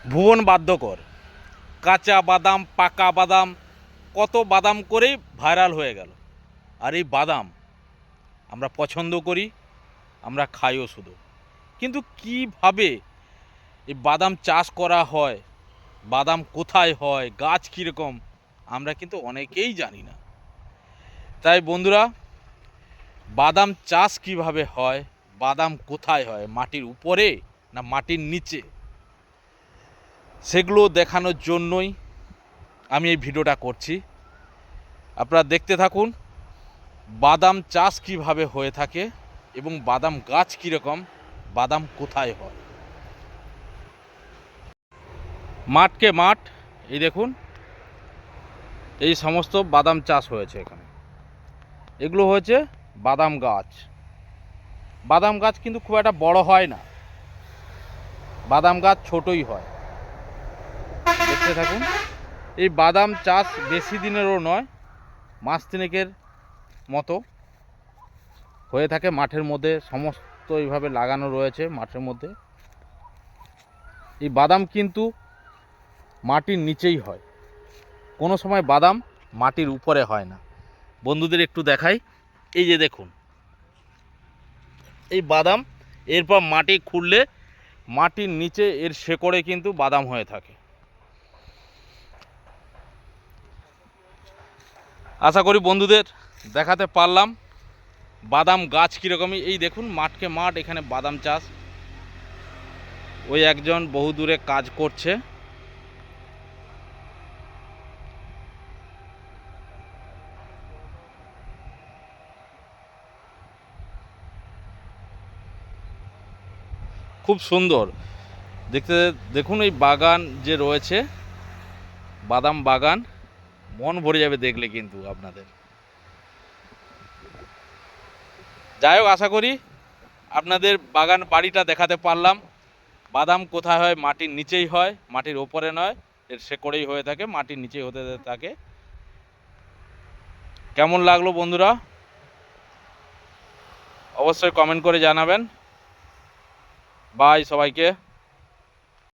ভুবন বাদ্যকর কাঁচা বাদাম পাকা বাদাম কত বাদাম করেই ভাইরাল হয়ে গেল। আর এই বাদাম আমরা পছন্দ করি, আমরা খাইও শুধু। কিন্তু কিভাবে এই বাদাম চাষ করা হয়, বাদাম কোথায় হয়, গাছ কীরকম, আমরা কিন্তু অনেকেই জানি না। তাই বন্ধুরা, বাদাম চাষ কিভাবে হয়, বাদাম কোথায় হয়, মাটির উপরে না মাটির নিচে, সেগুলো দেখানোর জন্যই আমি এই ভিডিওটা করছি। আপনারা দেখতে থাকুন বাদাম চাষ কিভাবে হয়ে থাকে এবং বাদাম গাছ কীরকম, বাদাম কোথায় হয়। মাঠকে মাঠ, এই দেখুন এই সমস্ত বাদাম চাষ হয়েছে এখানে। এগুলো হয়েছে বাদাম গাছ। বাদাম গাছ কিন্তু খুব একটা বড় হয় না, বাদাম গাছ ছোটই হয়। দেখতে থাকুন। এই বাদাম চাষ বেশি দিনেরও নয়, মাস তিনেকের মতো হয়ে থাকে। মাঠের মধ্যে সমস্ত এইভাবে লাগানো রয়েছে মাঠের মধ্যে। এই বাদাম কিন্তু মাটির নিচেই হয়, কোনো সময় বাদাম মাটির উপরে হয় না। বন্ধুদের একটু দেখাই, এই যে দেখুন এই বাদাম, এরপর মাটি খুঁড়লে মাটির নিচে এর শেকড়ে কিন্তু বাদাম হয়ে থাকে। আশা করি বন্ধুদের দেখাতে পারলাম বাদাম গাছ কীরকমই। এই দেখুন মাঠকে মাঠ, এখানে বাদাম চাষ। ওই একজন বহু দূরে কাজ করছে। খুব সুন্দর দেখতে। দেখুন এই বাগান যে রয়েছে, বাদাম বাগান, মন ভরে যাবে দেখলে কিন্তু আপনাদের। যাই হোক, আশা করি আপনাদের বাগান বাড়িটা দেখাতে পারলাম। বাদাম কোথায় হয়, মাটির নিচেই হয়, মাটির ওপরে নয়, এর শেকড়েই হয়ে থাকে, মাটির নিচেই হতে থাকে। কেমন লাগলো বন্ধুরা অবশ্যই কমেন্ট করে জানাবেন। বাই সবাইকে।